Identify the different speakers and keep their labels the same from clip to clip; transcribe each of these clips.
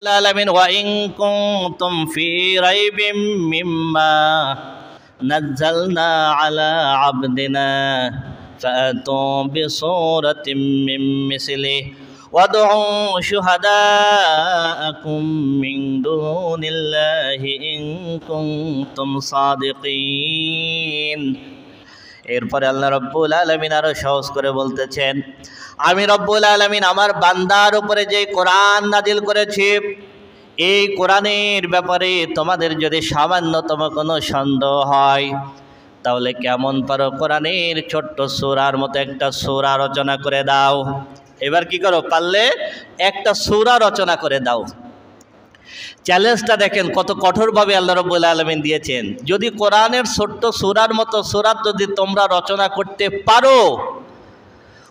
Speaker 1: العالمين وإن كنتم في ريب مما نزلنا على عبدنا فأتوا بصورة من مثله وادعوا شهداءكم من دون الله إن كنتم صادقين। এরপরে আল্লাহ রব্বুল আলামিন আরো সহজ করে বলতেছেন, আমি রব্বুল আলামিন আমার বান্দার উপরে যে কোরআন নাজিল করেছি, এই কোরআনের ব্যাপারে তোমাদের যদি সামান্যতম কোনো সন্দেহ হয়, তাহলে কেমন পারো কোরআনের ছোট্ট সূরার মতো একটা সূরা রচনা করে দাও। এবার কি করো, পারলে একটা সূরা রচনা করে দাও। চ্যালেঞ্জটা দেখেন কত কঠোরভাবে আল্লাহ রাব্বুল আলামিন দিয়েছেন। যদি কোরআনের ছোট্ট সূরার মতো সূরা যদি তোমরা রচনা করতে পারো,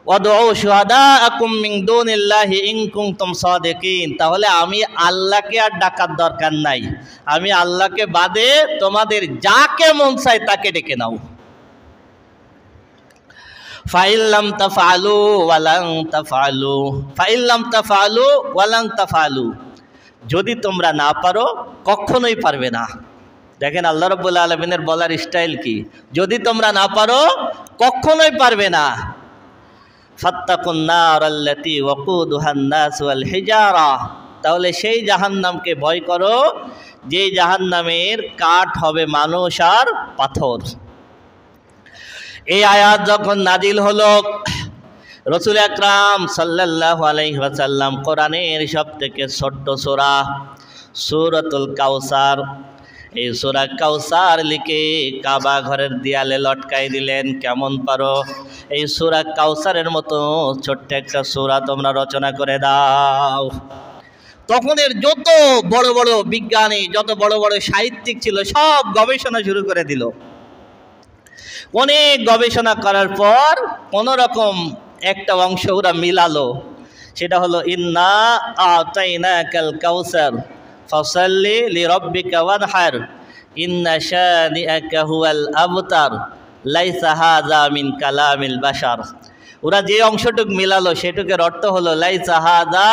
Speaker 1: ওয়াদউ শুহাদাআকুম মিন দুনিল্লাহি ইন কুনতুম সাদিকিন, তাহলে আমি আল্লাহকে আর ডাকার দরকার নাই, আমি আল্লাহকে বাদে তোমাদের যাকে মন চায় তাকে ডেকে নাও। ফাইল্লাম তাফআলু ওয়ালান তাফআলু, ফাইল্লাম তাফআলু ওয়ালান তাফআলু, যদি তোমরা না পারো কখনোই পারবে না। দেখেন আল্লাহ রাব্বুল আলামিনের বলার স্টাইল কি, যদি তোমরা না পারো কখনোই পারবে না। ফাত্তাকুন নার আল্লাতী ওয়াকুদুহান নাস ওয়াল হিজারা, তাহলে সেই জাহান্নামকে ভয় করো যে জাহান্নামের কাঠ হবে মানুষ আর পাথর। এই আয়াত যখন নাজিল হলো, রাসূল আকরাম সাল্লাল্লাহু আলাইহি ওয়াসাল্লাম কোরআনের সবথেকে ছোট্ট সূরা সূরাতুল কাউসার, এই সূরা কাউসার লিখে কাবা ঘরের দেয়ালে লটকাই দিলেন। কেমন পারো এই সূরা কাউসারের মতো ছোট্ট একটা সূরা তোমরা রচনা করে দাও। তখন এর যত বড় বড় বিজ্ঞানী, যত বড় বড় সাহিত্যিক ছিল, সব গবেষণা শুরু করে দিল। অনেক গবেষণা করার পর কোনো রকম একটা অংশ ওরা মিলালো, সেটা হলো ইন্না আতাইনাকাল কাউসার ফাসাল্লি লিরাব্বিকা ওয়ানহার ইন্না শানিআকা হুয়াল আবতার লাইসা হাযা মিন কালামিল বাশার। ওরা যে অংশটুকু মিলালো সেটুকের অর্থ হলো লাইসা হাযা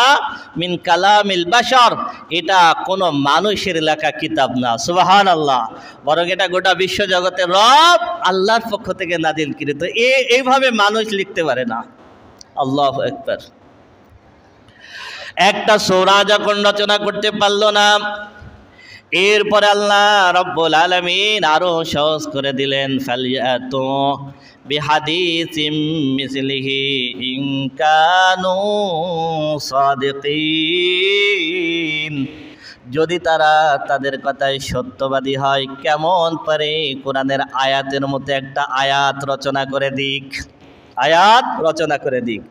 Speaker 1: মিন কালামিল বাশার, এটা কোনো মানুষের লেখা কিতাব না, সুবহানাল্লাহ, বরং এটা গোটা বিশ্ব জগতের রব আল্লাহর পক্ষ থেকে নাজিলকৃত। এইভাবে মানুষ লিখতে পারে না। আল্লাহু আকবার। একটা সূরা যখন রচনা করতে পারলো না, এরপরে আল্লাহ রব্বুল আলামিন আরো সহজ করে দিলেন, ফালিয়াতু বিহাদিসিম মিসলিহি ইন কানু সাদিকিন, যদি তারা তাদের কথায় সত্যবাদী হয়, কেমন পারে কোরআনের আয়াতের মতো একটা আয়াত রচনা করে দিক, আয়াত রচনা করে দিক।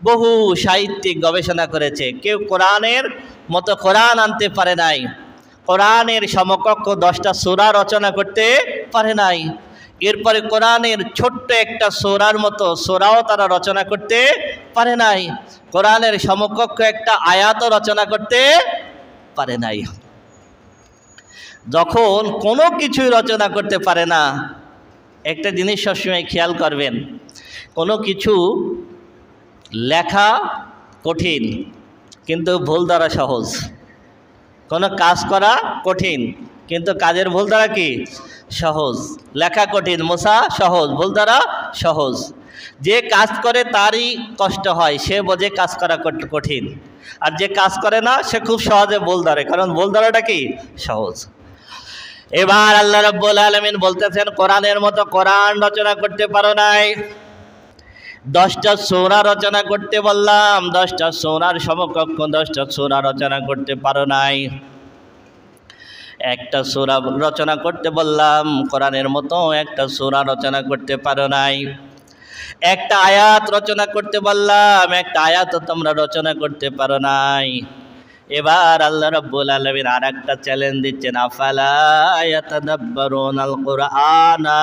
Speaker 1: বহু সাহিত্যিক গবেষণা করেছে, কেউ কোরআনের মতো কোরআন আনতে পারে নাই, কোরআনের সমকক্ষ 10টা সূরা রচনা করতে পারে নাই। এরপরে কোরআনের ছোট্ট একটা সূরার মতো সূরাও তারা রচনা করতে পারে নাই, কোরআনের সমকক্ষ একটা আয়াতও রচনা করতে পারে নাই। যখন কোনো কিছুই রচনা করতে পারে না, একটা জিনিস সবসময় খেয়াল করবেন, কোনো কিছু লেখা কঠিন কিন্তু ভুল দ্বারা সহজ, কোনো কাজ করা কঠিন কিন্তু কাজের ভুল দ্বারা কি সহজ। লেখা কঠিন, মোছা সহজ, ভুল দ্বারা সহজ। যে কাজ করে তারই কষ্ট হয়, সে বোঝে কাজ করা কঠিন, আর যে কাজ করে না সে খুব সহজে ভুল ধরে, কারণ ভুল ধরাটা কি সহজ। এবার আল্লাহ রাব্বুল আলামিন বলতেছেন, কোরআনের মতো কোরআন রচনা করতে পারো নাই, 10টা সূরা রচনা করতে বললাম, 10টা সূরার সমকক্ষ 10টা সূরা রচনা করতে পারো নাই। একটা সূরা রচনা করতে বললাম, কোরআনের মতো একটা সূরা রচনা করতে পারো নাই। একটা আয়াত রচনা করতে বললাম, একটা আয়াতও তোমরা রচনা করতে পারো নাই। এবার আল্লাহ রাব্বুল আলামিন আরেকটা চ্যালেঞ্জ দিচ্ছেন, আফালা ইয়াতাদাব্বারুনাল কুরআনা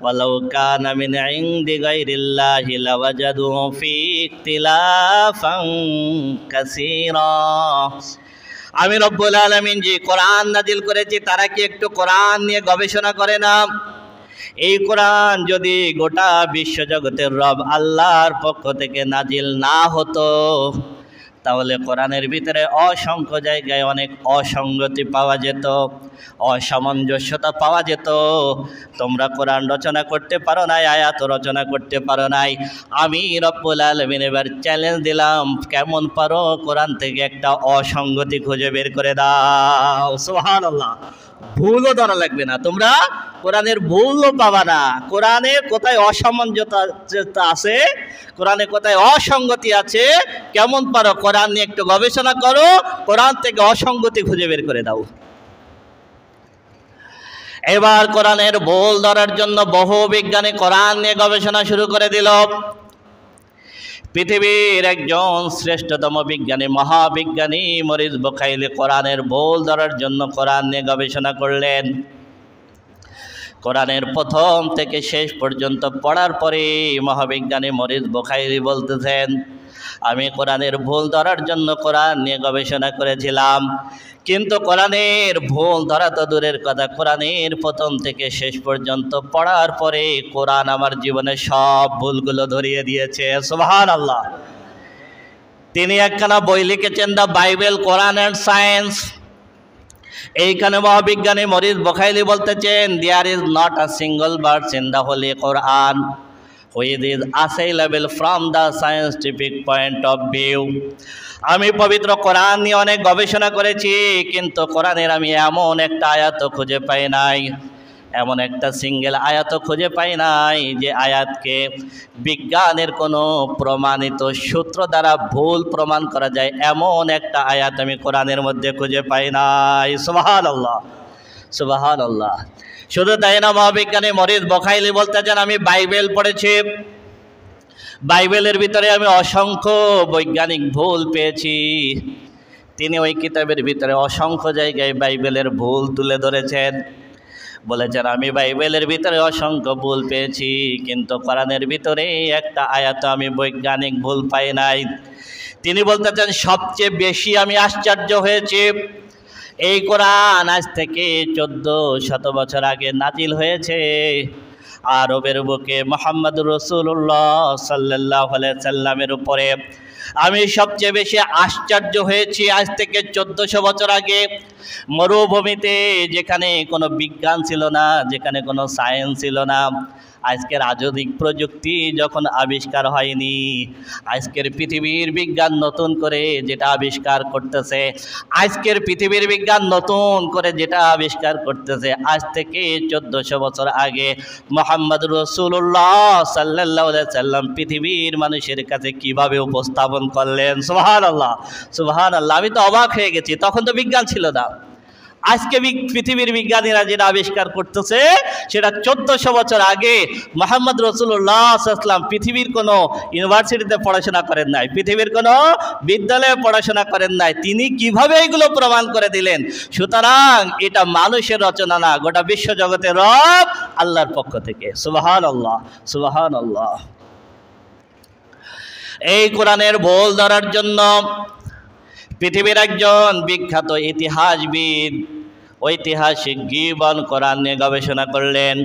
Speaker 1: ওয়ালাউ কানা মিন ইনদি গায়রিল্লাহি লাওয়াজাদু ফি ইখতিলাফান কাসীরা। আমি রব্বুল আলামিন যে কোরআন নাজিল করেছি, তারা কি একটু কোরআন নিয়ে গবেষণা করে না? এই কোরআন যদি গোটা বিশ্বজগতের রব আল্লাহর পক্ষ থেকে নাজিল না হতো, তাহলে কোরআনের ভিতরে অসংখ্য জায়গায় অনেক অসঙ্গতি পাওয়া যেত, অসামঞ্জস্যতা পাওয়া যেত। তোমরা কোরআন রচনা করতে পারো নাই, আয়াত রচনা করতে পারো নাই। আমি রব্বুল আলামিন এবার চ্যালেঞ্জ দিলাম, কেমন পারো কোরআন থেকে একটা অসঙ্গতি খুঁজে বের করে দাও। সুবহানাল্লাহ। ভুলও ধরা লাগবে না, তোমরা কোরআনের ভুলও পাবা না। কোরআনে কোথায় অসামঞ্জস্যতা আছে, কোরআনে কোথায় অসঙ্গতি আছে, কেমন পারো কোরআন নিয়ে একটু গবেষণা করো, কোরআন থেকে অসঙ্গতি খুঁজে বের করে দাও। এবার কোরআনের ভুল ধরার জন্য বহু বিজ্ঞানী কোরআন নিয়ে গবেষণা শুরু করে দিল। পৃথিবীর একজন শ্রেষ্ঠতম বিজ্ঞানী, মহাবিজ্ঞানী মরিস বুখাইলি কোরআনের ভুল ধরার জন্য কোরআন নিয়ে গবেষণা করলেন। কোরআনের প্রথম থেকে শেষ পর্যন্ত পড়ার পরে মহাবিজ্ঞানী মরিস বুখাইলি বলতেছেন, আমি কোরআনের ভুল ধরার জন্য কোরআন নিয়ে গবেষণা করেছিলাম, কিন্তু কোরআনের ভুল ধরা তো দূরের কথা, কোরআনের প্রথম থেকে শেষ পর্যন্ত পড়ার পরে কোরআন আমার জীবনে সব ভুলগুলো ধরিয়ে দিয়েছে। সুবহানাল্লাহ। তিনি একখানা বই লিখেছেন, the Bible, Quran and science. এইখানে মহাবিজ্ঞানী মরিস বুখাইলি বলতেছেন, there is not a single verse in the holy Quran which is assailable from the scientific point of view. আমি পবিত্র কোরআন নিয়ে অনেক গবেষণা করেছি, কিন্তু কোরআনের আমি এমন একটা আয়াত খুঁজে পাই নাই, এমন একটা সিঙ্গেল আয়াত খুঁজে পাই নাই যে আয়াতকে বিজ্ঞানের কোনো প্রমাণিত সূত্র দ্বারা ভুল প্রমাণ করা যায়, এমন একটা আয়াত আমি কোরআনের মধ্যে খুঁজে পাই নাই। সুবহানাল্লাহ, সুবহানাল্লাহ। শুধু তাই না, মহাবিজ্ঞানী মরিস বুখাইলি বলতেছেন, আমি বাইবেল পড়েছি, বাইবেলের ভিতরে আমি অসংখ্য বৈজ্ঞানিক ভুল পেয়েছি। তিনি ওই কিতাবের ভিতরে অসংখ্য জায়গায় বাইবেলের ভুল তুলে ধরেছেন, বলেছেন আমি বাইবেলের ভিতরে অসংখ্য ভুল পেয়েছি, কিন্তু কোরআনের ভিতরে একটা আয়াত আমি বৈজ্ঞানিক ভুল পাই নাই। তিনি বলতেছেন, সবচেয়ে বেশি আমি আশ্চর্য হয়েছি, এই কোরআন আজ থেকে 1400 বছর আগে নাজিল হয়েছে আরবের বুকে মুহাম্মদুর রাসূলুল্লাহ সাল্লাল্লাহু আলাইহি সাল্লামের উপরে। আমি সবচেয়ে বেশি আশ্চর্য হয়েছি, আজ থেকে 1400 বছর আগে মরুভূমিতে, যেখানে কোনো বিজ্ঞান ছিল না, যেখানে কোনো সায়েন্স ছিল না, আজকের আধুনিক প্রযুক্তি যখন আবিষ্কার হয়নি, আজকের পৃথিবীর বিজ্ঞান নতুন করে যেটা আবিষ্কার করতেছে, আজকের পৃথিবীর বিজ্ঞান নতুন করে যেটা আবিষ্কার করতেছে, আজ থেকে 1400 বছর আগে মুহাম্মদুর রাসূলুল্লাহ সাল্লাল্লাহু আলাইহি সাল্লাম পৃথিবীর মানুষের কাছে কিভাবে উপস্থাপন করলেন। সুবহানাল্লাহ, সুবহানাল্লাহ। আমি তো অবাক হয়ে গেছি, তখন তো বিজ্ঞান ছিল না। আজকে পৃথিবীর বিজ্ঞানীরা যেটা আবিষ্কার করতেছে সেটা 1400 বছর আগে মুহাম্মদ রাসূলুল্লাহ সাল্লাল্লাহু আলাইহি ওয়াসাল্লাম পৃথিবীর কোনো ইউনিভার্সিটিতে পড়াশোনা করেন নাই, পৃথিবীর কোনো বিদ্যালয়ে পড়াশোনা করেন নাই, তিনি কিভাবে এগুলো প্রমাণ করে দিলেন। সুতরাং এটা মানুষের রচনা না, গোটা বিশ্ব জগতের রব আল্লাহর পক্ষ থেকে। সুবহানাল্লাহ, সুবহানাল্লাহ। এই কোরআনের ভুল ধরার জন্য পৃথিবীর একজন বিখ্যাত ইতিহাসবিদ, ঐতিহাসিক গিবন কোরআন নিয়ে গবেষণা করলেন।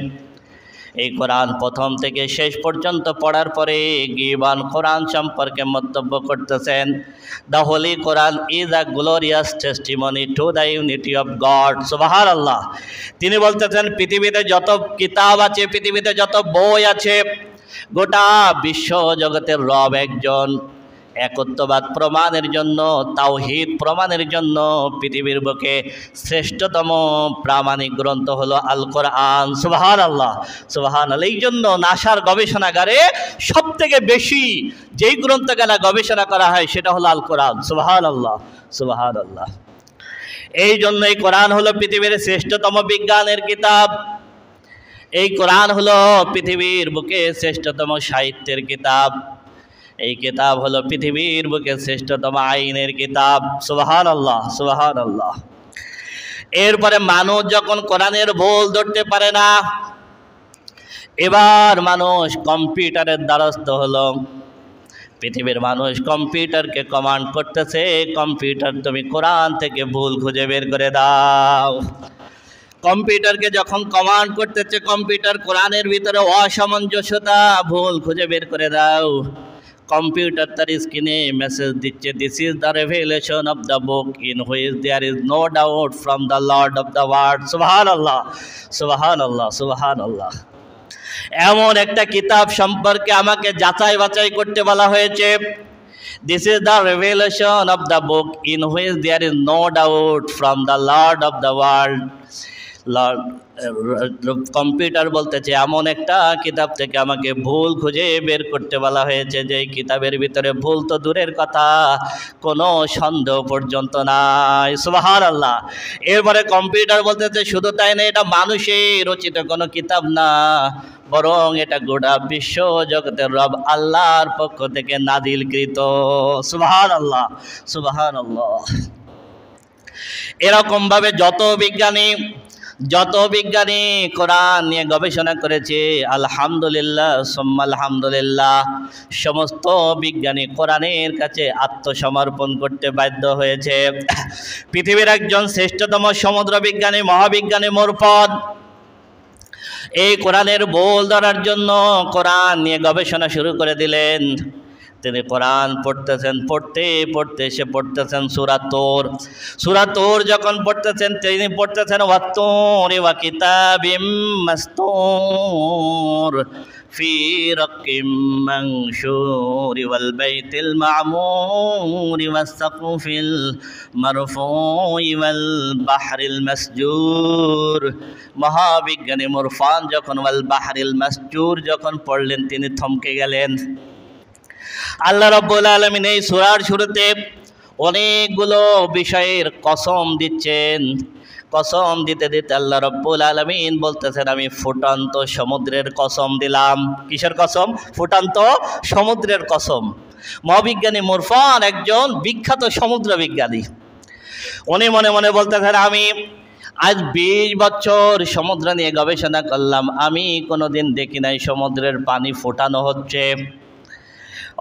Speaker 1: এই কোরআন প্রথম থেকে শেষ পর্যন্ত পড়ার পরে গিবন কোরআন সম্পর্কে মন্তব্য করতেছেন, the holy Quran is a glorious testimony to the unity of god. সুবহানাল্লাহ। তিনি বলতেছেন, পৃথিবীতে যত কিতাব আছে, পৃথিবীতে যত বই আছে, গোটা বিশ্ব জগতের রব একজন। একত্ববাদ প্রমাণের জন্য, তাওহীদ প্রমাণের জন্য পৃথিবীর বুকে শ্রেষ্ঠতম প্রামাণিক গ্রন্থ হলো আল কোরআন। সুবহানাল্লাহ, সুবহানাল্লাহ। এই জন্য নাসার গবেষণাগারে সবথেকে বেশি যেই গ্রন্থখানা গবেষণা করা হয় সেটা হলো আল কোরআন। সুবহানাল্লাহ, সুবহানাল্লাহ। এই জন্য এই কোরআন হলো পৃথিবীর শ্রেষ্ঠতম বিজ্ঞানের কিতাব। এই কোরআন হলো পৃথিবীর বুকে শ্রেষ্ঠতম সাহিত্যের কিতাব। এই কিতাব হলো পৃথিবীর বুকে শ্রেষ্ঠতম আইনের কিতাব। সুবহানাল্লাহ, সুবহানাল্লাহ। এরপরে মানুষ যখন কোরআনের ভুল ধরতে পারে না, এবার মানুষ কম্পিউটারের দ্বারস্থ হলো। পৃথিবীর মানুষ কম্পিউটারকে কমান্ড করতেছে, কম্পিউটার তুমি কোরআন থেকে ভুল খুঁজে বের করে দাও। কম্পিউটারকে যখন কমান্ড করতেছে, কম্পিউটার কোরআনের ভিতরে অসামঞ্জস্যতা, ভুল খুঁজে বের করে দাও। কম্পিউটার তার স্ক্রিনে মেসেজ দিচ্ছে, this is the revelation of the book in which there is no doubt from the lord of the world. সুবহানাল্লাহ, সুবহানাল্লাহ, সুবহানাল্লাহ। এমন একটা কিতাব সম্পর্কে আমাকে যাচাই বাছাই করতে বলা হয়েছে। This is the revelation of the book in which there is no doubt from the Lord of the world. Computer বলতেছে এমন একটা কিতাব থেকে আমাকে ভুল খুঁজে বের করতে বলা হয়েছে যে কিতাবের ভিতরে ভুল তো দূরের কথা, কোনো সন্দেহ পর্যন্ত নাই। সুবহানাল্লাহ। এরপরে কম্পিউটার বলতেছে শুধু তাই না, এটা মানুষের রচিত কোনো কিতাব না, বরং এটা গোটা বিশ্ব জগতের রব আল্লাহর পক্ষ থেকে নাজিলকৃত। সুবহানাল্লাহ, সুবহানাল্লাহ। এরকম ভাবে যত বিজ্ঞানী কোরআন নিয়ে গবেষণা করেছে, আলহামদুলিল্লাহ সুম্মা আলহামদুলিল্লাহ, সমস্ত বিজ্ঞানী কোরআনের কাছে আত্মসমর্পণ করতে বাধ্য হয়েছে। পৃথিবীর একজন শ্রেষ্ঠতম সমুদ্র বিজ্ঞানী, মহাবিজ্ঞানী মোরফদ এই কোরআনের বোল ধরার জন্য কোরআন নিয়ে গবেষণা শুরু করে দিলেন। তিনি কোরআন পড়তেছেন, পড়তে এসে পড়তেছেন সূরা তূর যখন পড়তেছেন তিনি পড়তেছেন ওয়াত্তুরি ওয়া কিতাবিম মাসতুর ফি রাক্কিম মানশুর ওয়াল বাইতিল মা'মুর ওয়াস সাকফিল মারফুই ওয়াল বাহরিল মাসজুর। মহাবিজ্ঞানী মুরফান যখন ওয়াল বাহরিল মাসজুর যখন পড়লেন তিনি থমকে গেলেন। আল্লাহ রাব্বুল আলামিন এই সূরার শুরুতে অনেকগুলো বিষয়ের কসম দিচ্ছেন। কসম দিতে দিতে আল্লাহ রাব্বুল আলামিন বলতেছেন আমি ফুটন্ত সমুদ্রের কসম দিলাম। কিসের কসম? ফুটন্ত সমুদ্রের কসম। মহাবিজ্ঞানী মুরফান একজন বিখ্যাত সমুদ্র বিজ্ঞানী। উনি মনে মনে বলতেছেন আমি আজ 20 বছর সমুদ্র নিয়ে গবেষণা করলাম, আমি কোনোদিন দেখি নাই সমুদ্রের পানি ফোটানো হচ্ছে।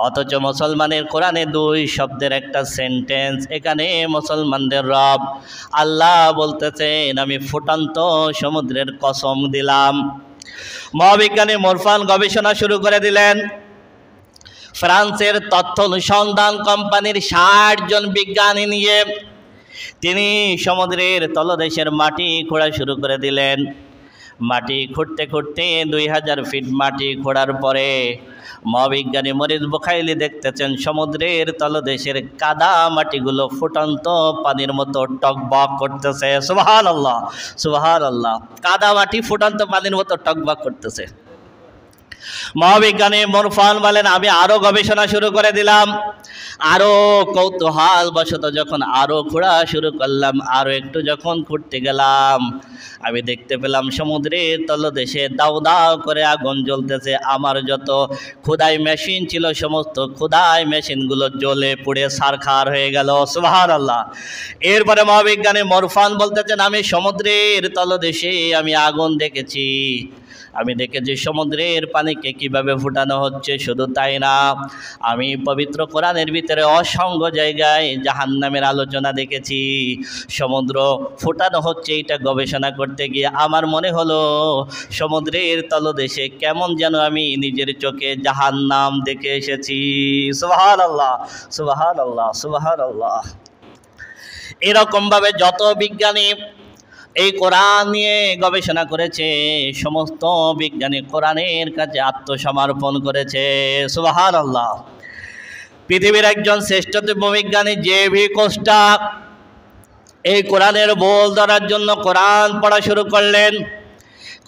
Speaker 1: অথচ মুসলমানের কোরআনে 2 শব্দের একটা সেন্টেন্স, এখানে মুসলমানদের রব আল্লাহ বলতেছেন আমি ফুটন্ত সমুদ্রের কসম দিলাম। মহাবিজ্ঞানী মোরফান গবেষণা শুরু করে দিলেন। ফ্রান্সের তথ্য অনুসন্ধান কোম্পানির 60 জন বিজ্ঞানী নিয়ে তিনি সমুদ্রের তলদেশের মাটি খোঁড়া শুরু করে দিলেন। মাটি খুঁড়তে খুঁড়তে 2000 ফিট মাটি খোঁড়ার পরে মহাবিজ্ঞানী মরিস বুখাইলি দেখতেছেন সমুদ্রের তলদেশের কাদা মাটিগুলো ফুটন্ত পানির মতো টকবক করতেছে। সুবহানাল্লাহ, সুবহানাল্লাহ। কাদা মাটি ফুটন্ত পানির মতো টকবক করতেছে। মহাবিজ্ঞানী মুরফান বলেন আমি আরো গবেষণা শুরু করে দিলাম। আরো কৌতূহল বশত যখন আরো খোঁড়া শুরু করলাম, আরো একটু যখন খুঁড়তে গেলাম, আমি দেখতে পেলাম সমুদ্রের তলদেশে দাউ দাউ করে আগুন জ্বলতেছে। আমার যত খোদাই মেশিন ছিল সমস্ত খোদাই মেশিনগুলো জ্বলে পুড়ে ছারখার হয়ে গেল। সুবহানাল্লাহ। এরপরে মহাবিজ্ঞানী মুরফান বলতেছেন আমি সমুদ্রের তলদেশে আমি আগুন দেখেছি। আমি দেখেছি সমুদ্রের পানিকে কিভাবে ফুটানো হচ্ছে। শুধু তাই না, আমি পবিত্র কোরআনের ভিতরে অসংখ্য জায়গায় জাহান্নামের আলোচনা দেখেছি। সমুদ্র ফুটানো হচ্ছে এটা গবেষণা করতে গিয়ে আমার মনে হলো সমুদ্রের তলদেশে কেমন যেন আমি নিজের চোখে জাহান্নাম দেখে এসেছি। সুবহানাল্লাহ, সুবহানাল্লাহ, সুবহানাল্লাহ। এরকমভাবে যত বিজ্ঞানী এই কোরআন নিয়ে গবেষণা করেছে সমস্ত বিজ্ঞানী কোরআনের কাছে আত্মসমর্পণ করেছে। সুবহানাল্লাহ। পৃথিবীর একজন শ্রেষ্ঠতম বিজ্ঞানী জে.ভি. কোস্টা এই কোরআনের বোল ধরার জন্য কোরআন পড়া শুরু করলেন।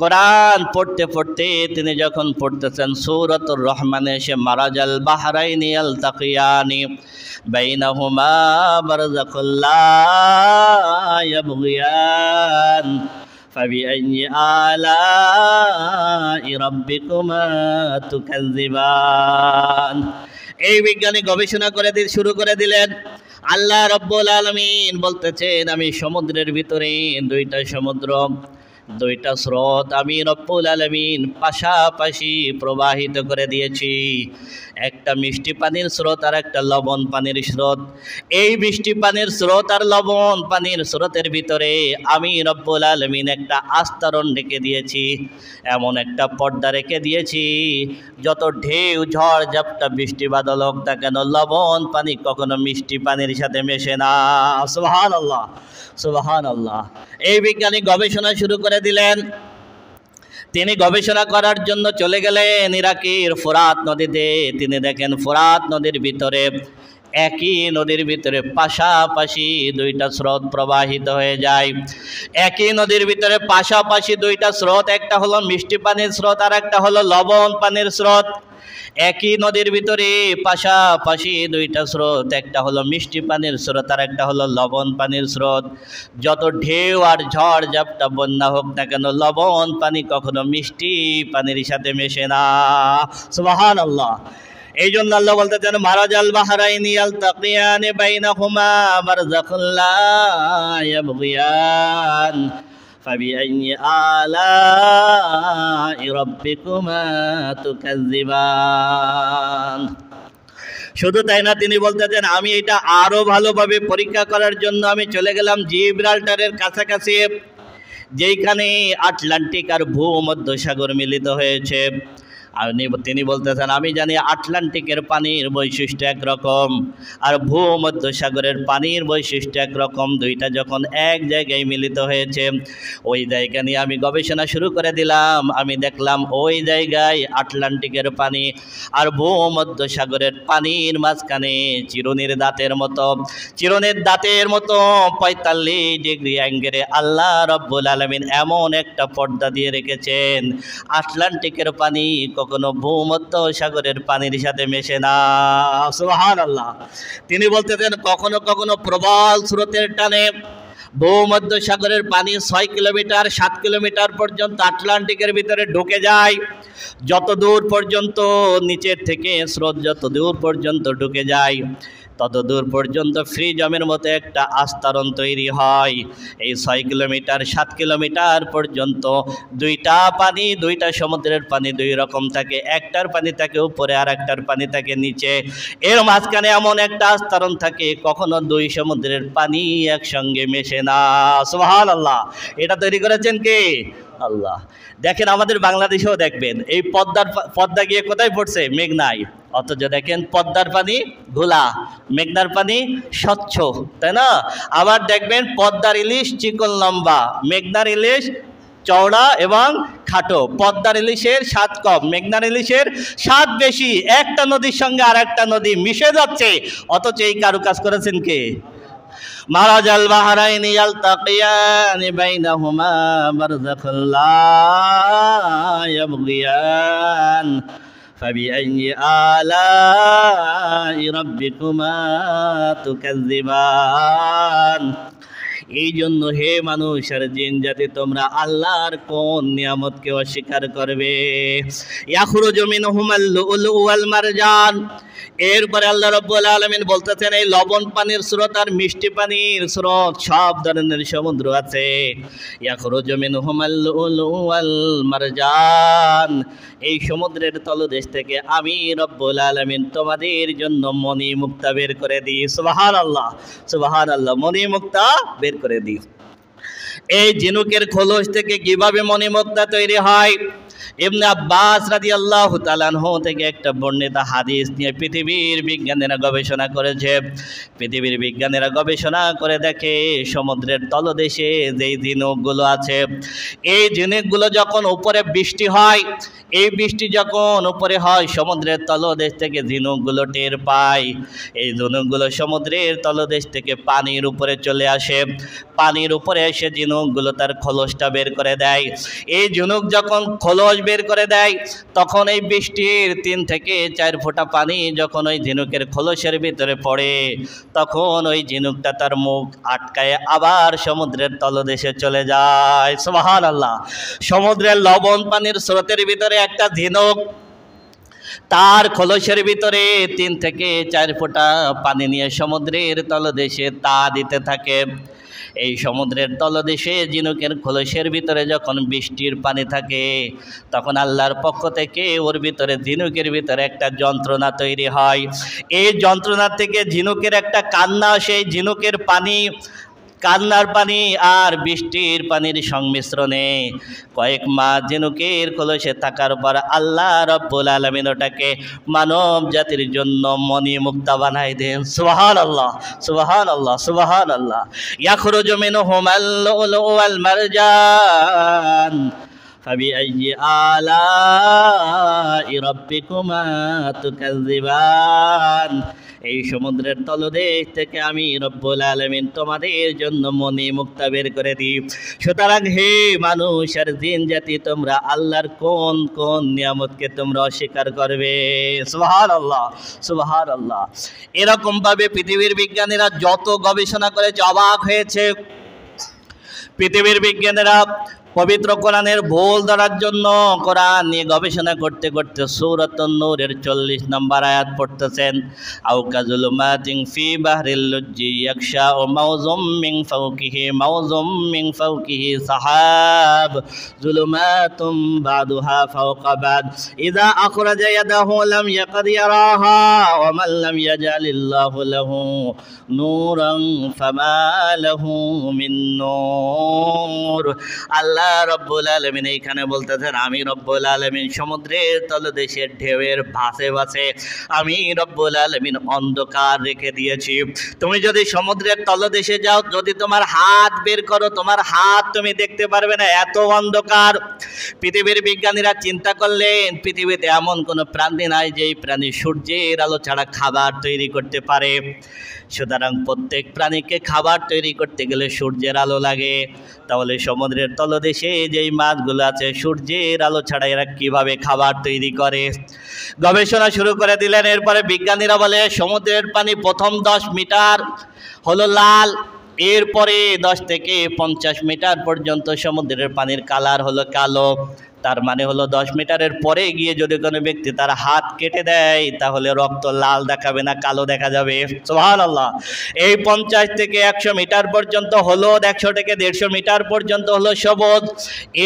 Speaker 1: কোরআন পড়তে পড়তে তিনি যখন পড়তেছেন সূরাতুর রহমানে সে মারাজাল বাহরাইনি আলতাকিয়ানি বাইনাহুমা বারযাকুল লা ইয়াবগিয়ান ফাবিআইয়ি আলাই রাব্বিকুমা তুকাজ্জিবান। এই বিজ্ঞানী গবেষণা করে শুরু করে দিলেন। আল্লাহ রাব্বুল আলামিন বলতেছেন আমি সমুদ্রের ভিতরে 2টা সমুদ্র দুইটা স্রোত আমি রব্বুল আলামিন পাশাপাশি প্রবাহিত করে দিয়েছি। একটা মিষ্টি পানির স্রোত আর একটা লবণ পানির স্রোত। এই মিষ্টি পানির স্রোত আর লবণ পানির স্রোতের ভিতরে আমি রব্বুল আলামিন একটা আস্তরণ রেখে দিয়েছি, এমন একটা পর্দা রেখে দিয়েছি, যত ঢেউ ঝড় ঝাপটা বৃষ্টি বাদল হোক না কেন লবণ পানি কখনো মিষ্টি পানির সাথে মেশে না। সুবহানাল্লাহ, সুবহানাল্লাহ। এই বিজ্ঞানী গবেষণা শুরু করে দিলেন। তিনি গবেষণা করার জন্য চলে গেলেন ইরাকের ফোরাত নদীতে। তিনি দেখেন ফোরাত নদীর ভিতরে, একই নদীর ভিতরে পাশাপাশি দুইটা স্রোত প্রবাহিত হয়ে যায়। একই নদীর ভিতরে পাশাপাশি দুইটা স্রোত, একটা হলো মিষ্টি পানির স্রোত আর একটা হলো লবণ পানির স্রোত। একই নদীর ভিতরে পাশাপাশি দুইটা স্রোত, একটা হলো মিষ্টি পানির স্রোত আর একটা হলো লবণ পানির স্রোত। যত ঢেউ আর ঝড় ঝাপটা বন্যা হোক না কেন লবণ পানি কখনো মিষ্টি পানির সাথে মেশে না। সুবহানাল্লাহ। এই জন্য আল্লাহ বলতেছেন মারাজাল বাহরাইনি ইয়ালতাকিয়ানি বাইনাহুমা বারযাখুন লা ইয়াবগিয়ান ফাবিআইয়ি আলাই রাব্বিকুমা তুকাজ্জিবান। শুধু তাই না, তিনি বলতেছেন আমি এটা আরো ভালোভাবে পরীক্ষা করার জন্য আমি চলে গেলাম জিব্রাল্টারের কাছাকাছি, যেইখানে আটলান্টিক আর ভূমধ্যসাগর মিলিত হয়েছে। আর তিনি বলতেছেন আমি জানি আটলান্টিকের পানির বৈশিষ্ট্য একরকম আর ভূমধ্যসাগরের পানির বৈশিষ্ট্য একরকম। দুইটা যখন এক জায়গায় মিলিত হয়েছে, ওই জায়গা নিয়ে আমি গবেষণা শুরু করে দিলাম। আমি দেখলাম ওই জায়গায় আটলান্টিকের পানি আর ভূমধ্যসাগরের পানির মাঝখানে চিরুনির দাঁতের মতো 45 ডিগ্রি অ্যাঙ্গেলে আল্লাহ রব্বুল আলামিন এমন একটা পর্দা দিয়ে রেখেছেন, আটলান্টিকের পানি কখনো ভূমধ্যসাগরের পানির সাথে মেশে না। সুবহানাল্লাহ। তিনি বলতেছেন কখনো কখনো প্রবল স্রোতের টানে ভূমধ্যসাগরের পানি 6 কিলোমিটার 7 কিলোমিটার পর্যন্ত আটলান্টিকের ভিতরে ঢুকে যায়। যত দূর পর্যন্ত নিচের থেকে স্রোত যত দূর পর্যন্ত ঢুকে যায়, তত দূর পর্যন্ত ফ্রিজমের মতো একটা আস্তরণ তৈরি হয়। এই 6 কিলোমিটার 7 কিলোমিটার পর্যন্ত দুইটা সমুদ্রের পানি দুই রকম থাকে, একটার পানি থাকে উপরে আর একটার পানি থাকে নিচে। এর মাঝখানে এমন একটা আস্তরণ থাকে, কখনো দুই সমুদ্রের পানি একসঙ্গে মেশে না। সুবহানাল্লাহ। এটা তৈরি করেছেন কে? আল্লাহ। দেখেন আমাদের বাংলাদেশেও দেখবেন এই পদ্মা গিয়ে কোথায় পড়ছে? মেঘনায়। অথচ দেখেন পদ্মার পানি ঘোলা, মেঘনার পানি স্বচ্ছ, তাই না? আবার দেখবেন পদ্মার ইলিশ চিকন লম্বা, মেঘনার ইলিশ চওড়া এবং খাটো। পদ্মার ইলিশের স্বাদ কম, মেঘনার ইলিশের স্বাদ বেশি। একটা নদীর সঙ্গে আর একটা নদী মিশে যাচ্ছে, অথচ এই কারুকাজ করেছেন কে? মারাজাল বাহরাইনি ইয়ালতাকিয়ানি বাইনাহুমা বারযাখুন লা ইয়াবগিয়ান ফাবিআইয়ি আলাই রাব্বিকুমা তুকাজ্জিবান। এই জন্য হে মানুষ আর জিন জাতি, তোমরা আল্লাহর কোন নিয়ামতকে অস্বীকার করবে? ইয়াখরুজু মিনহুমাল লুলু ওয়াল মারজান। এরপরে আল্লাহ রাব্বুল আলামিন বলতেছেন এই লবণ পানির স্রোত আর মিষ্টি পানির স্রোত সব ধরনের সমুদ্র আছে। ইয়াখরুজু মিনহুমাল লুলু ওয়াল মারজান। এই সমুদ্রের তলদেশ থেকে আমি রব্বুল আলামিন তোমাদের জন্য মণি মুক্তা বের করে দিই। সুবহানাল্লাহ, সুবহানাল্লাহ। মণি মুক্তা বের করে দিই। এই ঝিনুকের খোলস থেকে কিভাবে মণি মুক্তা তৈরি হয়? ইবনে আব্বাস রাদিয়াল্লাহু তাআলা আনহু থেকে একটা বর্ণিত হাদিস নিয়ে পৃথিবীর বিজ্ঞানীরা গবেষণা করেছে। পৃথিবীর বিজ্ঞানীরা গবেষণা করে দেখে সমুদ্রের তলদেশে যেই ঝিনুকগুলো আছে, এই ঝিনুকগুলো যখন উপরে বৃষ্টি হয়, এই বৃষ্টি যখন উপরে হয় সমুদ্রের তলদেশ থেকে ঝিনুকগুলো টের পায়। এই ঝিনুকগুলো সমুদ্রের তলদেশ থেকে পানির উপরে চলে আসে। পানির উপরে এসে ঝিনুকগুলো তার খোলসটা বের করে দেয়। এই ঝিনুক যখন খোলস বের করে দেয়, তখন এই বৃষ্টির 3 থেকে 4 ফোঁটা পানি যখন ওই ঝিনুকের খোলসের ভিতরে পড়ে, তখন ওই ঝিনুকটা তার মুখ আটকায় আবার সমুদ্রের তলদেশে চলে যায়। সুবহানাল্লাহ। সমুদ্রের লবণ পানির স্রোতের ভিতরে একটা ঝিনুক তার খোলসের ভিতরে 3 থেকে 4 ফোঁটা পানি নিয়ে সমুদ্রের তলদেশে তা দিতে থাকে। এই সমুদ্রের তলদেশে ঝিনুকের খোলসের ভিতরে যখন বৃষ্টির পানি থাকে তখন আল্লাহর পক্ষ থেকে ওর ভিতরে ঝিনুকের ভিতরে একটা যন্ত্রণা তৈরি হয়। এই যন্ত্রণা থেকে ঝিনুকের একটা কান্না, সেই ঝিনুকের পানি, কান্নার পানি আর বৃষ্টির পানির সংমিশ্রণে কয়েক মাস ঝিনুকের খোলসে থাকার পর আল্লাহ রব্বুল আলামিন ওটাকে মানব জাতির জন্য মণিমুক্তা বানাই দেন। সুবহানাল্লাহ, সুবহানাল্লাহ, সুবহানাল্লাহ। ইয়াখরুজু মিনহুমাল লুলু ওয়াল মারজান ফাবিআইয়ি আলাই রাব্বিকুমা তুকাজ্জিবান। এই সমুদ্রের তলদেশ থেকে আমি রব্বুল আলামিন তোমাদের জন্য মণিমুক্তা বের করে দিই। সুতরাং হে মানুষ আর জিন জাতি, তোমরা আল্লাহর কোন কোন নিয়ামতকে তোমরা অস্বীকার করবে? সুবহানাল্লাহ, সুবহানাল্লাহ। এরকম ভাবে পৃথিবীর বিজ্ঞানীরা যত গবেষণা করেছে অবাক হয়েছে। পৃথিবীর বিজ্ঞানীরা পবিত্র কোরআনের ভুল ধরার জন্য কোরআন নিয়ে গবেষণা করতে করতে সূরাতুন নূরের 40 নম্বর আয়াত পড়তেছেন। আও কাযুলুমাতিন ফি বাহরিল লুজ্জি ইয়াকশাউ মাওজুম মিন ফাওকিহি মাওজুম মিন ফাওকিহি সাহাব যুলুমাতুম বাদুহা ফাওকা বাদ ইযা আখরাজা ইয়াদাহু লাম ইয়াকাদ ইয়ারাহা ওয়া মান লাম ইয়াজালিল্লাহু লাহু নূরান ফামা লাহু মিন নূর। আল্লাহ রব্বুল আলামিন এইখানে বলতেছেন, আমি রব্বুল আলামিন সমুদ্রের তলদেশের ঢেউয়ের ভাসে ভাসে আমি রব্বুল আলামিন অন্ধকার রেখে দিয়েছি। তুমি যদি সমুদ্রের তলদেশে যাও, যদি তোমার হাত বের করো, তোমার হাত তুমি দেখতে পারবে না, এত অন্ধকার। পৃথিবীর বিজ্ঞানীরা চিন্তা করলেন পৃথিবীতে এমন কোনো প্রাণী নাই যেই প্রাণী সূর্যের আলো ছাড়া খাবার তৈরি করতে পারে। সুতরাং প্রত্যেক প্রাণীকে খাবার তৈরি করতে গেলে সূর্যের আলো লাগে। তাহলে সমুদ্রের তলদেশে যেই মাছগুলো আছে সূর্যের আলো ছাড়া এরা কিভাবে খাবার তৈরি করে? গবেষণা শুরু করে দিলেন। এরপরে বিজ্ঞানীরা বলে সমুদ্রের পানি প্রথম 10 মিটার হলো লাল, এরপরে 10 থেকে 50 মিটার পর্যন্ত সমুদ্রের পানির কালার হলো কালো। তার মানে হলো 10 মিটারের পরে গিয়ে যদি কোনো ব্যক্তি তার হাত কেটে দেয় তাহলে রক্ত লাল দেখাবে না, কালো দেখা যাবে। সুবহানাল্লাহ। এই 50 থেকে 100 মিটার পর্যন্ত হলুদ, 100 থেকে 150 মিটার পর্যন্ত হলো সবুজ,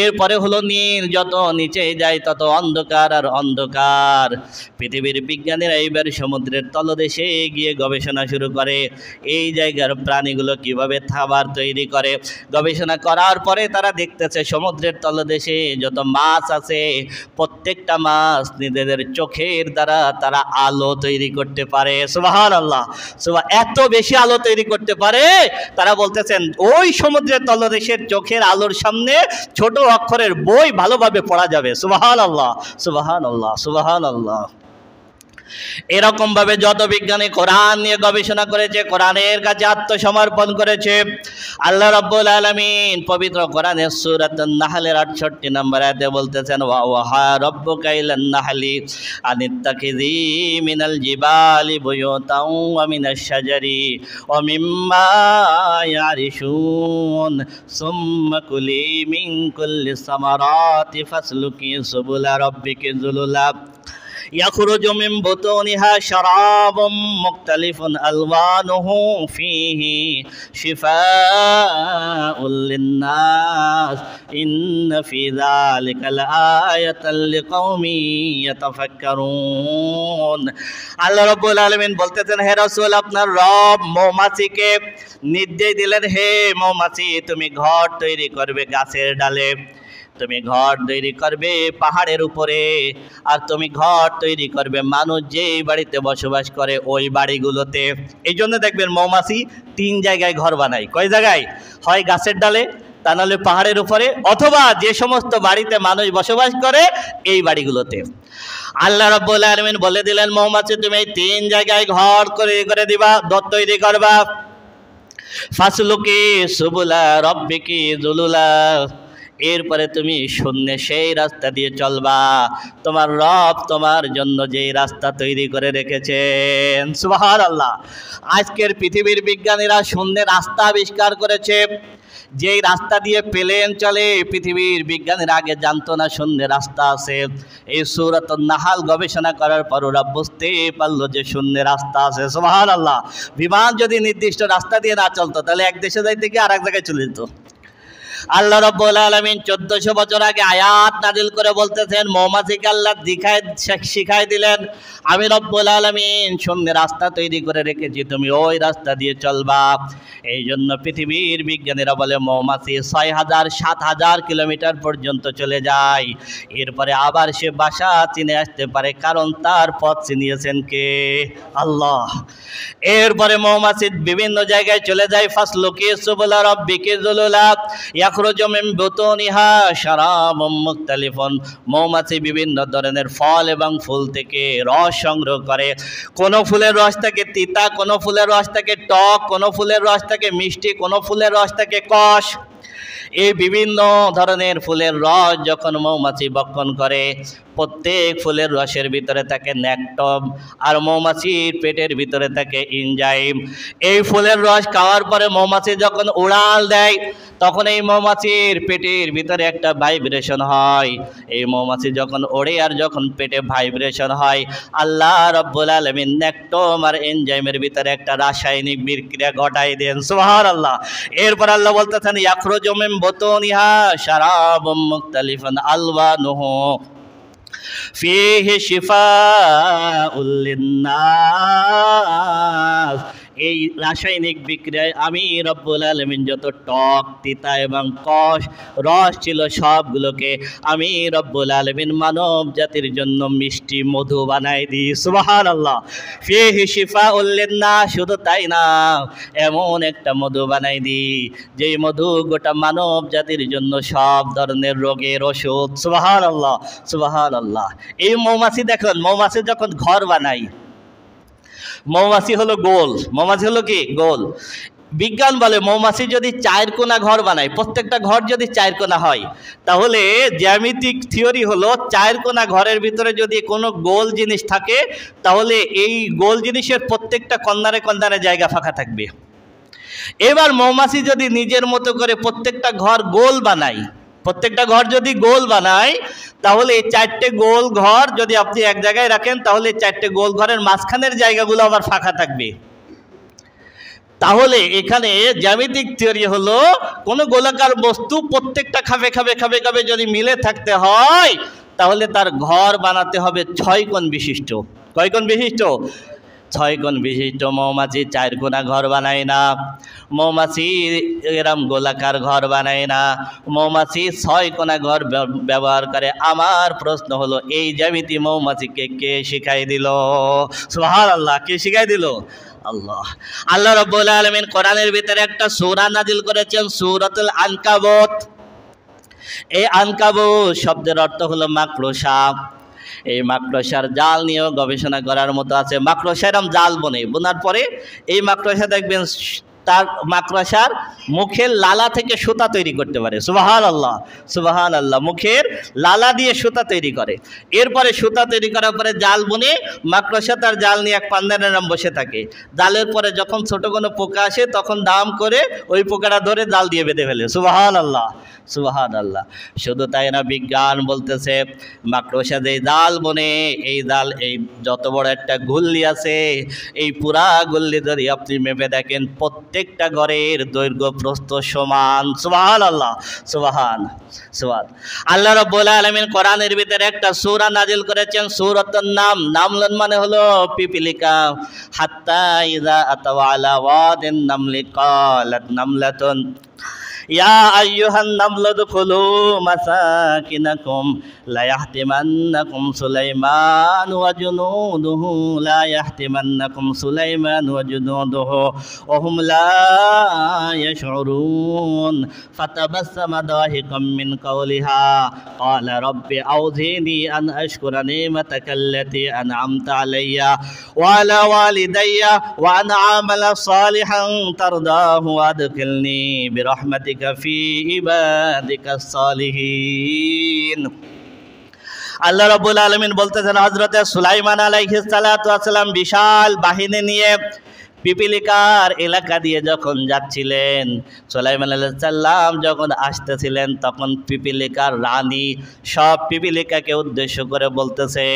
Speaker 1: এরপরে হলো নীল। যত নিচে যায় তত অন্ধকার আর অন্ধকার। পৃথিবীর বিজ্ঞানীরা এইবার সমুদ্রের তলদেশে গিয়ে গবেষণা শুরু করে এই জায়গার প্রাণীগুলো কিভাবে খাবার তৈরি করে। গবেষণা করার পরে তারা দেখতেছে সমুদ্রের তলদেশে যত মাছ আছে প্রত্যেকটা মাছ নিজেদের চোখের দ্বারা তারা আলো তৈরি করতে পারে। সুবহানাল্লাহ, এত বেশি আলো তৈরি করতে পারে, তারা বলতেছেন ওই সমুদ্রের তলদেশের চোখের আলোর সামনে ছোট অক্ষরের বই ভালোভাবে পড়া যাবে। সুবহানাল্লাহ, সুবহানাল্লাহ, সুবহানাল্লাহ। এরকম ভাবে যত বিজ্ঞানী কোরআন নিয়ে গবেষণা করেছে, কোরআনের কাছে আত্মসমর্পণ করেছে, আল্লাহ রাব্বুল আলামিন পবিত্র কোরআনের সূরাতুন নাহলের 68 নম্বর আয়াতে বলতেছেন, ওয়া ওয়াহা রাব্বুকা ইলান নাহলি আনিত্তাখিযী মিনাল জিবালি বুয়ুতাও ওয়া মিনাশ শাজারি ওয়া মিম্মা ইয়ারিশুন সুম্মা কুলি মিন কুল্লি সামারাতি ফাসলুকি সুবুলা রাব্বিকি যুলুলা يخرج من بطونها شراب مختلف ألوانه فيه شفاء للناس إن في ذلك لآية لقوم يتفكرون। আল্লাহ রাব্বুল আলামিন বলতেছেন, হে রাসূল, আপনার রব মৌমাছিকে নির্দেশ দিলেন, হে মৌমাছি তুমি ঘর তৈরি করবে গাছের ডালে, তুমি ঘর তৈরি করবে পাহাড়ের উপরে, আর তুমি ঘর তৈরি করবে মানুষ যেই বাড়িতে বসবাস করে ওই বাড়িগুলোতে। এই জন্য দেখবেন মৌমাছি 3 জায়গায় ঘর বানায়। কয় জায়গায়? হয় গাছের ডালে, তা নাহলে পাহাড়ের উপরে, অথবা যে সমস্ত বাড়িতে মানুষ বসবাস করে এই বাড়িগুলোতে। আল্লাহ রাব্বুল আলামিন বলে দিলেন, মৌমাছি তুমি এই 3 জায়গায় ঘর করে দিবা, তৈরি করবা। ফাসলুকি সুবুলা রাব্বিকি যুলুলা, এরপরে তুমি শূন্যে সেই রাস্তা দিয়ে চলবা, তোমার রব তোমার জন্য যেই রাস্তা তৈরি করে রেখেছেন। সুবহানাল্লাহ। আজকের পৃথিবীর বিজ্ঞানীরা শূন্যে রাস্তা আবিষ্কার করেছে, যেই রাস্তা দিয়ে প্লেন চলে। পৃথিবীর বিজ্ঞানীরা আগে জানতো না শূন্যে রাস্তা আছে। এই সূরাতুন নাহাল গবেষণা করার পর ওরা বুঝতে পারলো যে শূন্যে রাস্তা আছে। সুবহানাল্লাহ। বিমান যদি নির্দিষ্ট রাস্তা দিয়ে না চলতো তাহলে এক দেশে যাইতে গিয়ে আর এক জায়গায় চলে যেত। আল্লাহ রাব্বুল আলামিন 1400 বছর আগে আয়াত নাজিল করে বলতেছেন, মৌমাছিকে আল্লাহ শিখাই দিলেন, আমি রব্বুল আলামিন শূন্য রাস্তা তৈরি করে রেখেছি, তুমি ওই রাস্তা দিয়ে চলবা। এই জন্য পৃথিবীর বিজ্ঞানীরা বলে মৌমাছি 6000-7000 কিলোমিটার পর্যন্ত চলে যায়, এরপরে আবার সে বাসা চিনে আসতে পারে, কারণ তার পথ চিনিয়েছেন কে? আল্লাহ। এরপরে মৌমাছি বিভিন্ন জায়গায় চলে যায়। ফাসলুকি সুবুলা রাব্বিকি যুলুলা ইয়াখরুজু মিন বুতুনিহা শারাবুম মুখতালিফুন। মৌমাছি বিভিন্ন ধরনের ফল এবং ফুল থেকে রস সংগ্রহ করে। কোন ফুলের রস থাকে তিতা, কোন ফুলের রস থাকে টক, কোন ফুলের রস থাকে মিষ্টি, কোন ফুলের রস থাকে কষ। এই বিভিন্ন ধরনের ফুলের রস যখন মৌমাছি ভক্ষণ করে, প্রত্যেক ফুলের রসের ভিতরে থাকে নেকটম, আর মৌমাছির পেটের ভিতরে থাকে এনজাইম। এই ফুলের রস খাওয়ার পরে মৌমাছি যখন উড়াল দেয়, তখন এই মৌমাছির পেটের ভিতরে একটা ভাইব্রেশন হয়। এই মৌমাছি যখন ওড়ে আর যখন পেটে ভাইব্রেশন হয়, আল্লাহ রাব্বুল আলামিন নেকটম আর এনজাইমের ভিতরে একটা রাসায়নিক বিক্রিয়া ঘটাই দেন। সুবহানাল্লাহ। এরপর আল্লাহ বলতেছেন, ইয়াখরুজু মিন বুতুনিহা শারাবুম মুখতালিফুন আলওয়ানুহু ফীহি শিফাউল লিন্নাস। এই রাসায়নিক বিক্রিয়ায় আমি রব্বুল আলামিন যত টক, তিতা এবং কষ রস ছিল সবগুলোকে আমি রব্বুল আলামিন মানব জাতির জন্য মিষ্টি মধু বানাই দিই। সুবহানাল্লাহ। ফীহি শিফাউল লিন্নাস। শুধু তাই না, এমন একটা মধু বানাই দিই যেই মধু গোটা মানব জাতির জন্য সব ধরনের রোগের ওষুধ। সুবহানাল্লাহ, সুবহানাল্লাহ। এই মৌমাছি দেখুন, মৌমাছি যখন ঘর বানায়, মৌমাছি হলো গোল। মৌমাছি হলো কি? গোল। বিজ্ঞান বলে মৌমাছি যদি 4 কোণা ঘর বানায়, প্রত্যেকটা ঘর যদি 4 কোণা হয়, তাহলে জ্যামিতিক থিওরি হলো 4 কোণা ঘরের ভিতরে যদি কোনো গোল জিনিস থাকে, তাহলে এই গোল জিনিসের প্রত্যেকটা কর্নারে কর্নারে জায়গা ফাঁকা থাকবে। এবার মৌমাছি যদি নিজের মতো করে প্রত্যেকটা ঘর গোল বানায়, প্রত্যেকটা ঘর যদি গোল বানায়, তাহলে এই 4টে গোল ঘর যদি আপনি এক জায়গায় রাখেন, তাহলে 4টে গোল ঘরের মাঝখানের জায়গাগুলো আবার ফাঁকা থাকবে। তাহলে এখানে জ্যামিতিক থিওরি হলো, কোনো গোলাকার বস্তু প্রত্যেকটা খাবে খাবে খাবে খাবে যদি মিলে থাকতে হয়, তাহলে তার ঘর বানাতে হবে 6 কোণ বিশিষ্ট। কয় কোণ বিশিষ্ট? 6 কোণ বিশিষ্ট। মৌমাছি 4 কোণা ঘর বানায় না, মৌমাছি এরম গোলাকার ঘর বানায় না, মৌমাছি 6 কোণা ঘর ব্যবহার করে। আমার প্রশ্ন হলো, এই জ্যামিতি মৌমাছিকে কে শিখাই দিল? সুবহানাল্লাহ। কে শিখাই দিল? আল্লাহ। আল্লাহ রাব্বুল আলামিন কোরআনের ভিতরে একটা সূরা নাজিল করেছেন, সূরাতুল আনকাবুত। এই আনকাবুত শব্দের অর্থ হলো মাকড়সা। এই মাকড়সার জাল নিয়েও গবেষণা করার মতো আছে। মাকড়সা এরম জাল বোনার পরে এই মাকড়সা দেখবেন তার মাকড়সার মুখের লালা থেকে সুতা তৈরি করতে পারে। সুবহানাল্লাহ, সুবহানাল্লাহ। মুখের লালা দিয়ে সুতা তৈরি করে। এরপরে সুতা তৈরি করার পরে জাল বুনে মাকড়সা তার জাল নিয়ে এক পান্দানের নাম বসে থাকে। জালের পরে যখন ছোট কোনো পোকা আসে, তখন দাম করে ওই পোকাটা ধরে জাল দিয়ে বেঁধে ফেলে। সুবহানাল্লাহ, সুবহানাল্লাহ। শুধু তাই না, বিজ্ঞান বলতেছে মাকড়সা যে জাল বনে, এই জাল, এই যত বড় একটা গুল্লি আছে, এই পুরা গুল্লি যদি আপনি মেপে দেখেন, প্রত্যেকটা ঘরের দৈর্ঘ্য প্রস্থ সমান। সুবহানাল্লাহ, সুবহান, সুবহান। আল্লাহ রাব্বুল আলামিন কোরআনের ভিতরে একটা সূরা নাজিল করেছেন, সূরাতুন নাম। নামলুন মানে হলো পিপিলিকা। হাত্তা ইযা আতাও আলা ওয়াদিন নামলি ক্বালাত নামলাতুন ইয়া আইয়ুহান নামলু দুখুলু মাসাকিনাকুম লা ইয়াহতিমান্নাকুম সুলাইমান ওয়া জুনুদুহু লা ইয়াহতিমান্নাকুম সুলাইমান ওয়া জুনুদুহু ওয়া হুম লা ইয়াশউরুন ফাতাবাসসামা দাহিকাম মিন কাওলিহা ক্বালা রাব্বি আউযিনি আন আশকুরা নি'মাতাকা আল্লাতী আন'আমতা আলাইয়া ওয়া আলা ওয়ালিদাইয়া ওয়া আন আ'মালা সালিহান তারদাহু ওয়াদখিলনি বিরহমাতিকা ফি ইবাদিকাস সালিহিন। আল্লাহ রাব্বুল আলামিন বলতেছেন, হযরতে সুলাইমান আলাইহিস সালাতু ওয়াস সালাম বিশাল বাহিনী নিয়ে পিপিলিকার এলাকা দিয়ে যখন যাচ্ছিলেন, সুলাইমান আলাইহিস সালাম যখন আসতেছিলেন, তখন পিপিলিকার রানী সব পিপিলিকাকে উদ্দেশ্য করে বলতেছে,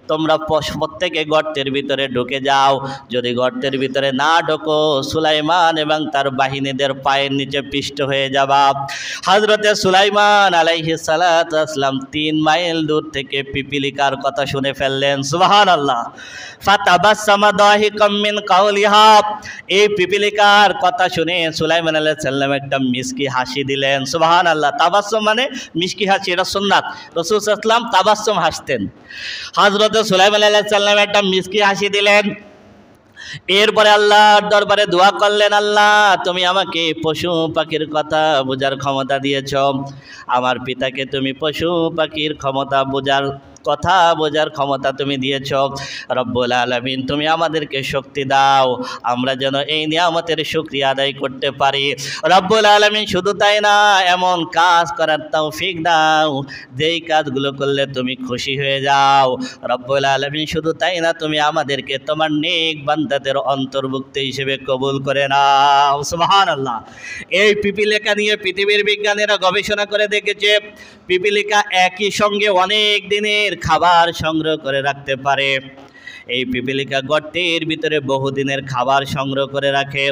Speaker 1: তোমরা প্রত্যেকে গর্তের ভিতরে ঢুকে যাও, যদি গর্তের ভিতরে না ঢোকো সুলাইমান এবং তার বাহিনীদের পায়ের নিচে পিষ্ট হয়ে যাবা। হযরতে সুলাইমান আলাইহিস সালাতু ওয়াস সালাম 3 মাইল দূর থেকে পিপিলিকার কথা শুনে ফেললেন। সুবহানাল্লাহ। ফাতাবাসসামা দাহিকাম মিন কাওলিহা, এই পিপিলিকার কথা শুনে সুলাইমান আলাইহিস সালাম একটা মিষ্টি হাসি দিলেন। সুবহানাল্লাহ। তাবাসসুম মানে মিষ্টি হাসি, এটা সুন্নাত। রাসূল সাল্লাল্লাহু আলাইহি ওয়াসাল্লাম তাবাসসুম হাসতেন। হযরতে সুলাইমান আলাইহিস সালাম একটা মিষ্টি হাসি দিলেন। এরপরে আল্লাহর দরবারে দোয়া করলেন, আল্লাহ তুমি আমাকে পশু পাখির কথা বোঝার ক্ষমতা দিয়েছ, আমার পিতাকে তুমি পশু পাখির কথা বোঝার ক্ষমতা তুমি দিয়েছ। রব্বুল আলামিন তুমি আমাদেরকে শক্তি দাও, আমরা যেন এই নিয়ামতের শুকরিয়া আদায় করতে পারি। রব্বুল আলামিন শুধু তাই না, এমন কাজ করার তৌফিক দাও যেই কাজগুলো করলে তুমি খুশি হয়ে যাও। রব্বুল আলামিন শুধু তাই না, তুমি আমাদেরকে তোমার নেক বান্দাদের অন্তর্ভুক্ত হিসেবে কবুল করে নাও। সুবহানাল্লাহ। এই পিপিলিকা নিয়ে পৃথিবীর বিজ্ঞানীরা গবেষণা করে দেখেছে, পিপিলিকা একই সঙ্গে অনেক দিনের খাবার সংগ্রহ করে রাখতে পারে। এই পিপিলিকা গর্তের ভিতরে বহুদিনের খাবার সংগ্রহ করে রাখে।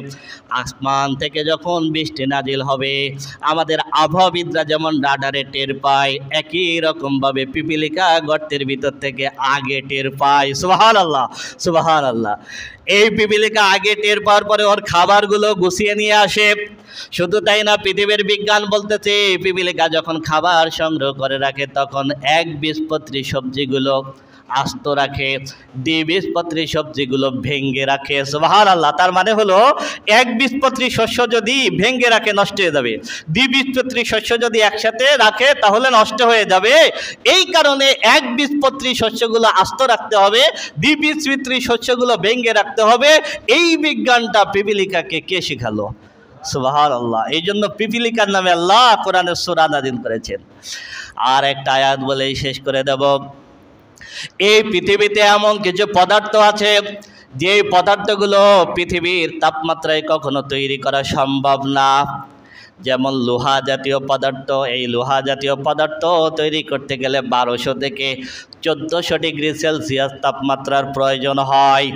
Speaker 1: আসমান থেকে যখন বৃষ্টি নাজিল হবে, আমাদের আবহাওয়াবিদরা যেমন রাডারে টের পায়, একই রকমভাবে পিপিলিকা গর্তের ভিতর থেকে আগে টের পায়। সুবহানাল্লাহ, সুবহানাল্লাহ। এই পিপিলিকা আগে টের পাওয়ার পরে ওর খাবারগুলো গুছিয়ে নিয়ে আসে। শুধু তাই না, পৃথিবীর বিজ্ঞান বলতেছে পিপিলিকা যখন খাবার সংগ্রহ করে রাখে, তখন একবীজপত্রী সবজিগুলো আস্ত রাখে, দ্বিবীজপত্রী সবজিগুলো ভেঙ্গে রাখে। সুবহানাল্লাহ। তার মানে হলো একবীজপত্রী শস্য যদি ভেঙ্গে রাখে নষ্ট হয়ে যাবে, দ্বিবীজপত্রী শস্য যদি একসাথে রাখে তাহলে নষ্ট হয়ে যাবে। এই কারণে একবীজপত্রী শস্যগুলো আস্ত রাখতে হবে, দ্বিবীজপত্রী শস্যগুলো ভেঙ্গে রাখতে হবে। এই বিজ্ঞানটা পিপিলিকাকে কে শেখালো? সুবহানাল্লাহ। এই জন্য পিপিলিকার নামে আল্লাহ কোরআনের সূরা নাযিল করেছেন। আর একটা আয়াত বলেই শেষ করে দেব। এই পৃথিবীতে এমন কিছু পদার্থ আছে যে পদার্থগুলো পৃথিবীর তাপমাত্রায় কখনো তৈরি করা সম্ভব না। যেমন লোহা জাতীয় পদার্থ, এই লোহা জাতীয় পদার্থ তৈরি করতে গেলে 1200 থেকে 1400 ডিগ্রি সেলসিয়াস তাপমাত্রার প্রয়োজন হয়।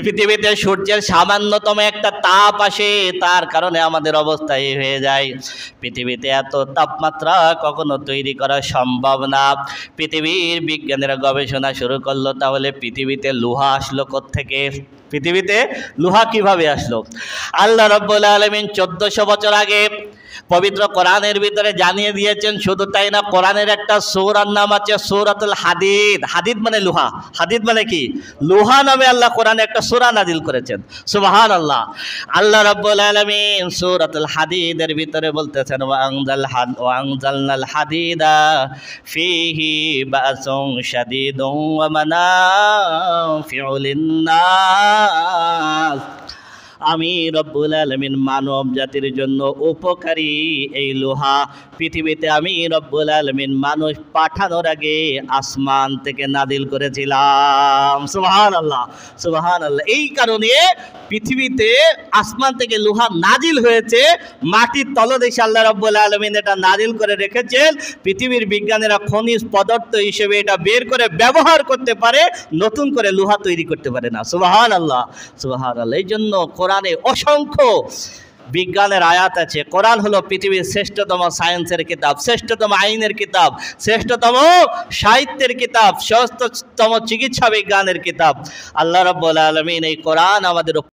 Speaker 1: পৃথিবীতে সূর্যের সামান্যতম একটা তাপ আসে, তার কারণে আমাদের অবস্থা এই হয়ে যায়। পৃথিবীতে এত তাপমাত্রা কখনো তৈরি করা সম্ভব না। পৃথিবীর বিজ্ঞানীরা গবেষণা শুরু করলো, তাহলে পৃথিবীতে লোহা আসলো কোত্থেকে? পৃথিবীতে লোহা কিভাবে আসলো? আল্লাহ রাব্বুল আলামিন 1400 বছর আগে পবিত্র কোরআনের ভিতরে জানিয়ে দিয়েছেন। শুধু তাই না, কোরআনের একটা সূরার নাম আছে সূরাতুল হাদিদ। হাদিদ মানে লোহা। হাদিদ মানে কি? লোহা নামে আল্লাহ কোরআনে একটা সূরা নাজিল করেছেন। সুবহানাল্লাহ। আল্লাহ রাব্বুল আলামিন সূরাতুল হাদিদের ভিতরে বলতেছেন, ওয়া আনজালনাল হাদিদা ফীহি বাসুন শাদীদুন ওয়া মানাফিউ লিন-নাস। আমি রব্বুল আলামিন মানব জাতির জন্য উপকারী এই লোহা পৃথিবীতে আমি রব্বুল আলামিন মানুষ পাঠানোর আগে আসমান থেকে নাজিল করেছিলাম। সুবহানাল্লাহ, সুবহানাল্লাহ। এই কারণে পৃথিবীতে আসমান থেকে লোহা নাজিল হয়েছে, মাটির তলদেশে আল্লাহ রব্বুল আলামিন এটা নাজিল করে রেখেছেন। পৃথিবীর বিজ্ঞানীরা খনিজ পদার্থ হিসেবে এটা বের করে ব্যবহার করতে পারে, নতুন করে লোহা তৈরি করতে পারে না। সুবহানাল্লাহ, সুবহানাল্লাহ। এই জন্য কোরআনে অসংখ্য বিজ্ঞানের আয়াত আছে। কোরআন হলো পৃথিবীর শ্রেষ্ঠতম সায়েন্সের কিতাব, শ্রেষ্ঠতম আইনের কিতাব, শ্রেষ্ঠতম সাহিত্যের কিতাব, শ্রেষ্ঠতম চিকিৎসা বিজ্ঞানের কিতাব। আল্লাহ রাব্বুল আলামিন এই কোরআন আমাদের